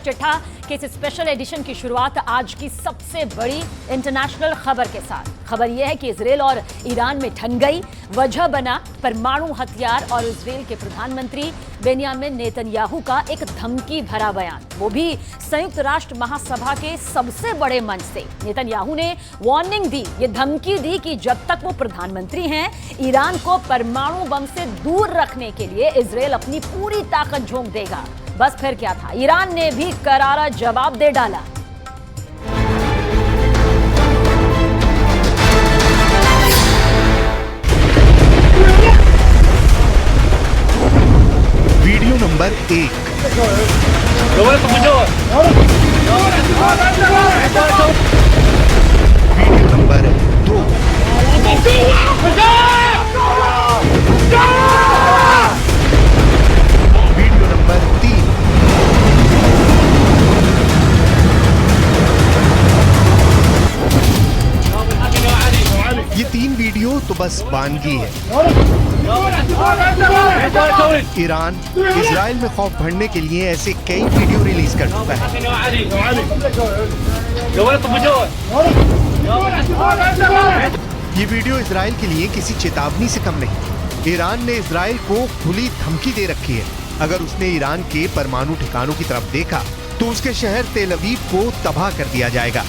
चिट्ठा के इस स्पेशल एडिशन की शुरुआत आज की सबसे बड़ी इंटरनेशनल खबर के साथ। खबर यह है कि इजरायल और ईरान में ठन गई, वजह बना परमाणु हथियार और इजरायल के प्रधानमंत्री बेंजामिन नेतन्याहू का एक धमकी भरा बयान, वो भी संयुक्त राष्ट्र महासभा के सबसे बड़े मंच से। नेतन्याहू ने वार्निंग दी, ये धमकी दी कि जब तक वो प्रधानमंत्री हैं, ईरान को परमाणु बम से दूर रखने के लिए इजरायल अपनी पूरी ताकत झोंक देगा। बस फिर क्या था, ईरान ने भी करारा जवाब दे डाला। Video number 1। Video number 2। Video number 3। ये 3 वीडियो तो बस वानगी है। ईरान इजराइल में खौफ बढ़ने के लिए ऐसे कई वीडियो रिलीज कर चुका है। ये वीडियो इजराइल के लिए किसी चेतावनी से कम नहीं। ईरान ने इजराइल को खुली धमकी दे रखी है, अगर उसने ईरान के परमाणु ठिकानों की तरफ देखा तो उसके शहर तेल अवीव को तबाह कर दिया जाएगा।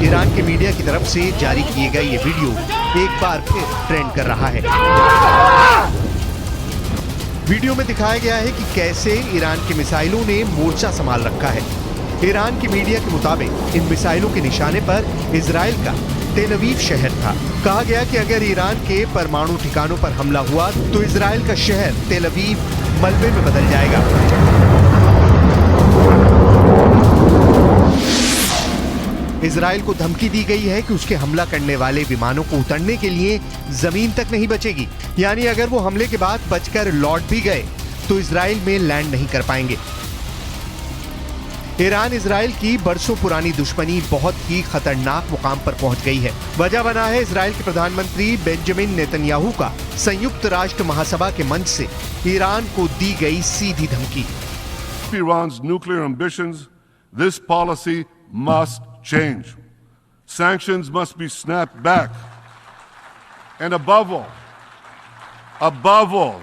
ईरान के मीडिया की तरफ से जारी किए गए ये वीडियो एक बार फिर ट्रेंड कर रहा है। वीडियो में दिखाया गया है कि कैसे ईरान के मिसाइलों ने मोर्चा संभाल रखा है। ईरान की मीडिया के मुताबिक इन मिसाइलों के निशाने पर इजराइल का तेल अवीव शहर था। कहा गया कि अगर ईरान के परमाणु ठिकानों पर हमला हुआ तो इजराइल का शहर तेल अवीव मलबे में बदल जाएगा। इजराइल को धमकी दी गई है कि उसके हमला करने वाले विमानों को उतरने के लिए जमीन तक नहीं बचेगी, यानी अगर वो हमले के बाद बचकर लौट भी गए तो इजराइल में लैंड नहीं कर पाएंगे। ईरान इजराइल की बरसों पुरानी दुश्मनी बहुत ही खतरनाक मुकाम पर पहुंच गई है। वजह बना है इजराइल के प्रधानमंत्री बेंजामिन नेतन्याहू का संयुक्त राष्ट्र महासभा के मंच से ईरान को दी गई सीधी धमकी। Iran's nuclear ambitions, this policy must change. Sanctions must be snapped back. And above all,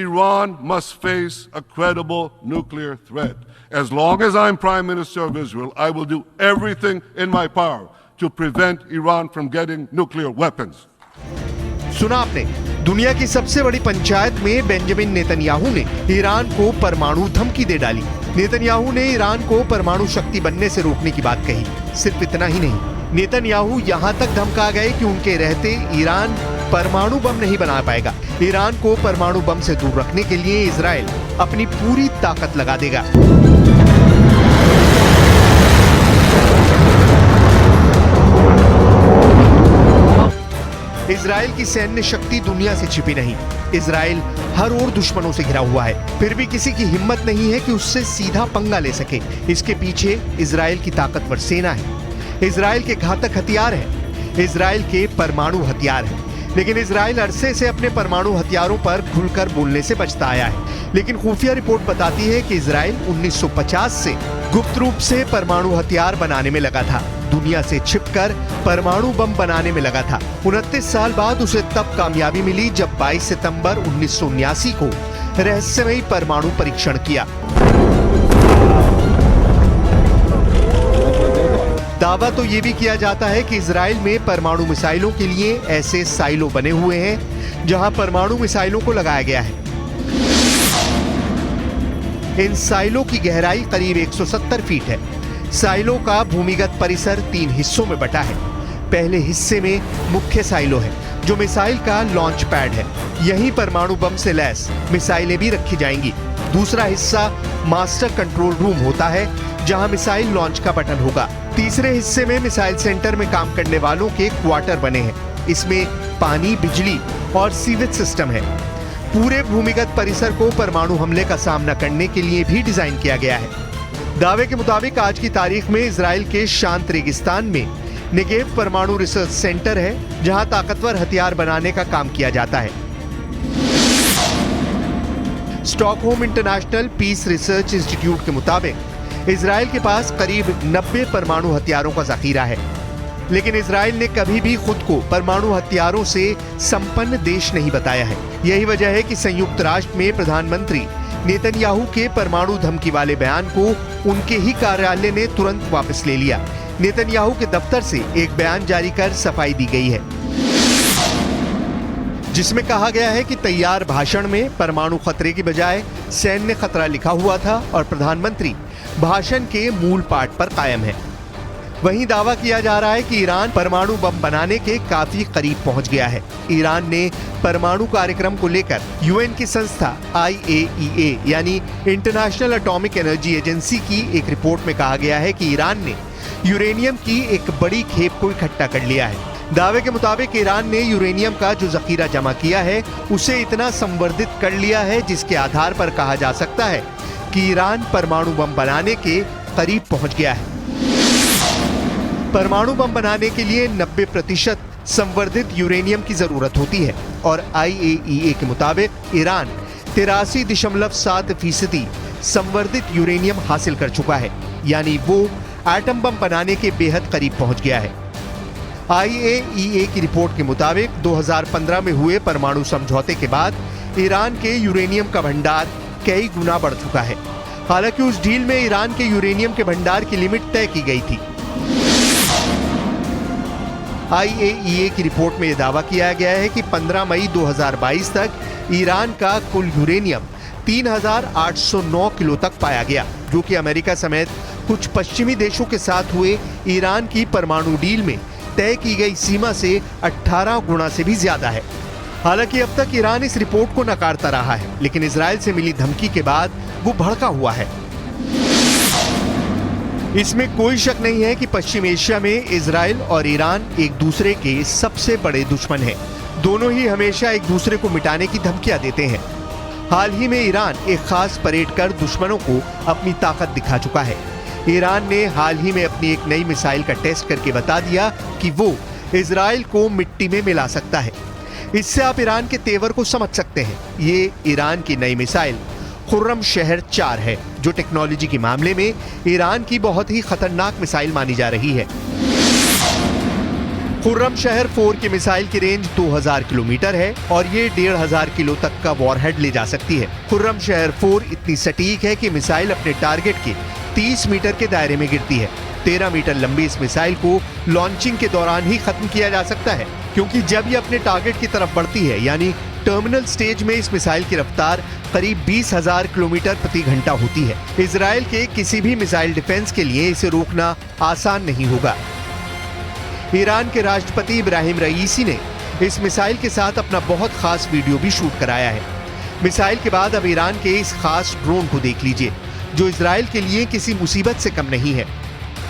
Iran must face a credible nuclear threat. As long as I'm Prime Minister of Israel, I will do everything in my power to prevent Iran from getting nuclear weapons. सुना आपने, दुनिया की सबसे बड़ी पंचायत में Benjamin Netanyahu ने Iran को परमाणु धमकी दे डाली। नेतन्याहू ने ईरान को परमाणु शक्ति बनने से रोकने की बात कही। सिर्फ इतना ही नहीं, नेतन्याहू यहां तक धमका गए कि उनके रहते ईरान परमाणु बम नहीं बना पाएगा। ईरान को परमाणु बम से दूर रखने के लिए इजराइल अपनी पूरी ताकत लगा देगा। इजराइल की सैन्य शक्ति दुनिया से छिपी नहीं। इजराइल हर ओर दुश्मनों से घिरा हुआ है, फिर भी किसी की हिम्मत नहीं है कि उससे सीधा पंगा ले सके। इसके पीछे इजराइल की ताकतवर सेना है, इजराइल के घातक हथियार हैं, इजराइल के परमाणु हथियार हैं। लेकिन इजराइल अरसे से अपने परमाणु हथियारों पर खुलकर बोलने से बचता आया है। लेकिन खुफिया रिपोर्ट बताती है कि इजराइल 1950 से गुप्त रूप से परमाणु हथियार बनाने में लगा था, दुनिया से छिपकर परमाणु बम बनाने में लगा था। 29 साल बाद उसे तब कामयाबी मिली जब 22 सितंबर 1979 को रहस्यमयी परमाणु परीक्षण किया। दावा तो ये भी किया जाता है कि इजराइल में परमाणु मिसाइलों के लिए ऐसे साइलो बने हुए हैं जहां परमाणु मिसाइलों को लगाया गया है। इन साइलो की गहराई करीब 170 फीट है। साइलो का भूमिगत परिसर 3 हिस्सों में बटा है। पहले हिस्से में मुख्य साइलो है जो मिसाइल का लॉन्च पैड है। यहीं परमाणु बम से लैस मिसाइलें भी रखी जाएंगी। दूसरा हिस्सा मास्टर कंट्रोल रूम होता है जहां मिसाइल लॉन्च का बटन होगा। तीसरे हिस्से में मिसाइल सेंटर में काम करने वालों के क्वार्टर बने हैं। इसमें पानी, बिजली और सीवेज सिस्टम है। पूरे भूमिगत परिसर को परमाणु हमले का सामना करने के लिए भी डिजाइन किया गया है। दावे के मुताबिक आज की तारीख में इजराइल के शांत रेगिस्तान में नेगेव परमाणु रिसर्च सेंटर है जहां ताकतवर हथियार बनाने का काम किया जाता है। Stockholm international peace research institute के मुताबिक इजराइल के पास करीब 90 परमाणु हथियारों का जखीरा है, लेकिन इजराइल ने कभी भी खुद को परमाणु हथियारों से संपन्न देश नहीं बताया है। यही वजह है कि संयुक्त राष्ट्र में प्रधानमंत्री नेतन्याहू के परमाणु धमकी वाले बयान को उनके ही कार्यालय ने तुरंत वापस ले लिया। नेतन्याहू के दफ्तर से एक बयान जारी कर सफाई दी गई है, जिसमें कहा गया है कि तैयार भाषण में परमाणु खतरे की बजाय सैन्य खतरा लिखा हुआ था और प्रधानमंत्री भाषण के मूल पाठ पर कायम है। वहीं दावा किया जा रहा है कि ईरान परमाणु बम बनाने के काफी करीब पहुंच गया है। ईरान ने परमाणु कार्यक्रम को लेकर यूएन की संस्था IAEA यानी इंटरनेशनल एटॉमिक एनर्जी एजेंसी की एक रिपोर्ट में कहा गया है कि ईरान ने यूरेनियम की एक बड़ी खेप को इकट्ठा कर लिया है। दावे के मुताबिक ईरान ने यूरेनियम का जो जखीरा जमा किया है उसे इतना संवर्धित कर लिया है जिसके आधार पर कहा जा सकता है कि ईरान परमाणु बम बनाने के करीब पहुंच गया है। परमाणु बम बनाने के लिए 90% संवर्धित यूरेनियम की जरूरत होती है और IAEA के मुताबिक ईरान 83.7% संवर्धित यूरेनियम हासिल कर चुका है, यानी वो एटम बम बनाने के बेहद करीब पहुंच गया है। IAEA की रिपोर्ट के मुताबिक 2015 में हुए परमाणु समझौते के बाद ईरान के यूरेनियम का भंडार कई गुना बढ़ चुका है। हालांकि उस डील में ईरान के यूरेनियम के भंडार की लिमिट तय की गई थी। IAEA की रिपोर्ट में यह दावा किया गया है कि 15 मई 2022 तक ईरान का कुल यूरेनियम 3,809 किलो तक पाया गया, जो कि अमेरिका समेत कुछ पश्चिमी देशों के साथ हुए ईरान की परमाणु डील में तय की गई सीमा से 18 गुना से भी ज्यादा है। हालांकि अब तक ईरान इस रिपोर्ट को नकारता रहा है, लेकिन इजराइल से मिली धमकी के बाद वो भड़का हुआ है। इसमें कोई शक नहीं है कि पश्चिम एशिया में इजराइल और ईरान एक दूसरे के सबसे बड़े दुश्मन हैं। दोनों ही हमेशा एक दूसरे को मिटाने की धमकियां देते हैं। हाल ही में ईरान एक खास परेड कर दुश्मनों को अपनी ताकत दिखा चुका है। ईरान ने हाल ही में अपनी एक नई मिसाइल का टेस्ट करके बता दिया कि वो इजराइल को मिट्टी में मिला सकता है। इससे आप ईरान के तेवर को समझ सकते हैं। ये ईरान की नई मिसाइल खुर्रम शहर 4 है, जो टेक्नोलॉजी के मामले में ईरान की बहुत ही खतरनाक मिसाइल मानी जा रही है। खुर्रम शहर 4 की मिसाइल की रेंज 2000 किलोमीटर है और ये 1500 किलो तक का वॉरहेड ले जा सकती है। खुर्रम शहर 4 इतनी सटीक है कि मिसाइल अपने टारगेट के 30 मीटर के दायरे में गिरती है। 13 मीटर लंबी इस मिसाइल को लॉन्चिंग के दौरान ही खत्म किया जा सकता है, क्योंकि जब ये अपने टारगेट की तरफ बढ़ती है, यानी टर्मिनल स्टेज में, इस मिसाइल की रफ्तार करीब 20,000 किलोमीटर प्रति घंटा होती है। इजराइल के किसी भी मिसाइल डिफेंस के लिए इसे रोकना आसान नहीं होगा। ईरान के राष्ट्रपति इब्राहिम रईसी ने इस मिसाइल के साथ अपना बहुत खास वीडियो भी शूट कराया है। मिसाइल के बाद अब ईरान के इस खास ड्रोन को देख लीजिए, जो इजराइल के लिए किसी मुसीबत से कम नहीं है।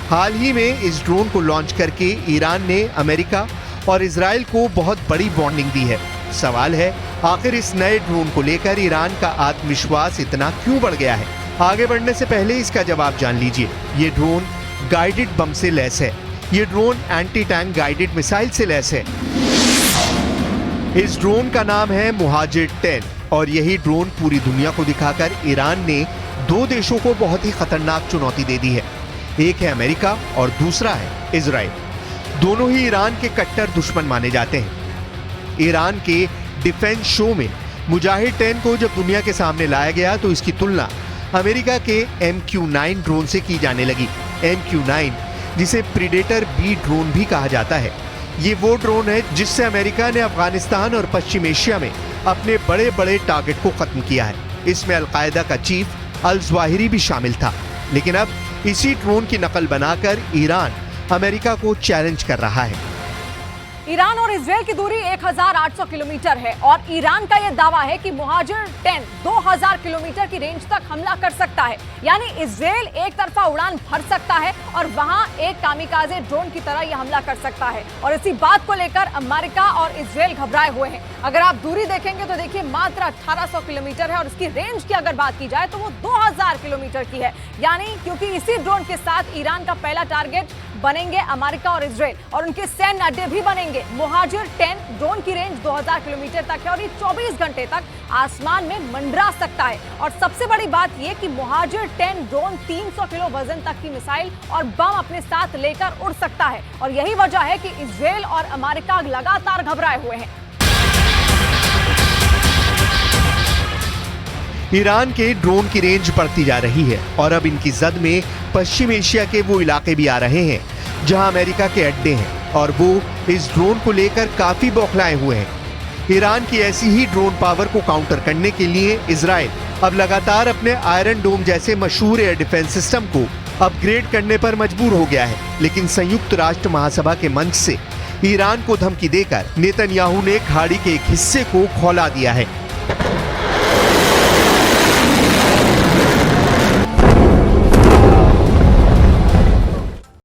हाल ही में इस ड्रोन को लॉन्च करके ईरान ने अमेरिका और इजराइल को बहुत बड़ी वार्निंग दी है। सवाल है, आखिर इस नए ड्रोन को लेकर ईरान का आत्मविश्वास इतना क्यों बढ़ गया है? आगे बढ़ने से पहले इसका जवाब जान लीजिए। ये ड्रोन गाइडेड बम से लैस है। ये drone anti tank guided missile से लैस है। इस ड्रोन का नाम है मुहाजिर 10 और यही ड्रोन पूरी दुनिया को दिखाकर ईरान ने 2 देशों को बहुत ही खतरनाक चुनौती दे दी है। एक है अमेरिका और दूसरा है इजराइल। दोनों ही ईरान के कट्टर दुश्मन माने जाते हैं। ईरान के डिफेंस शो में मुजाहिर 10 को जब दुनिया के सामने लाया गया तो इसकी तुलना अमेरिका के MQ-9 ड्रोन से की जाने लगी। MQ-9, जिसे प्रीडेटर B ड्रोन भी कहा जाता है, ये वो ड्रोन है जिससे अमेरिका ने अफगानिस्तान और पश्चिम एशिया में अपने बड़े बड़े टारगेट को खत्म किया है। इसमें अलकायदा का चीफ अल-ज़वाहिरी भी शामिल था। लेकिन अब इसी ड्रोन की नकल बनाकर ईरान अमेरिका को चैलेंज कर रहा है। ईरान और इजराइल की दूरी 1800 किलोमीटर है और ईरान का यह दावा है कि मुहाजिर 10 2000 किलोमीटर की रेंज तक हमला कर सकता है। यानी इजराइल एक तरफा उड़ान भर सकता है और वहां एक कामिकाज़े ड्रोन की तरह यह हमला कर सकता है। और इसी बात को लेकर अमेरिका और इजराइल घबराए हुए हैं। अगर आप दूरी देखेंगे तो देखिए मात्र 1800 किलोमीटर है और इसकी रेंज की अगर बात की जाए तो वो 2000 किलोमीटर की है। यानी क्योंकि इसी ड्रोन के साथ ईरान का पहला टारगेट बनेंगे अमेरिका और इजराइल, और उनके सैन्य अड्डे भी बनेंगे। मुहाजिर 10 ड्रोन की रेंज 2000 किलोमीटर तक है और ये 24 घंटे तक आसमान में मंडरा सकता है। और सबसे बड़ी बात यह कि मुहाजिर 10 ड्रोन 300 किलो वजन तक की मिसाइल और बम अपने साथ लेकर उड़ सकता है, और यही वजह है कि इजराइल और अमेरिका लगातार घबराए हुए हैं। ईरान के ड्रोन की रेंज बढ़ती जा रही है और अब इनकी जद में पश्चिम एशिया के वो इलाके भी आ रहे हैं जहां अमेरिका के अड्डे हैं, और वो इस ड्रोन को लेकर काफी बौखलाए हुए हैं। ईरान की ऐसी ही ड्रोन पावर को काउंटर करने के लिए इजराइल अब लगातार अपने आयरन डोम जैसे मशहूर एयर डिफेंस सिस्टम को अपग्रेड करने पर मजबूर हो गया है। लेकिन संयुक्त राष्ट्र महासभा के मंच से ईरान को धमकी देकर नेतन्याहू ने खाड़ी के एक हिस्से को खौला दिया है।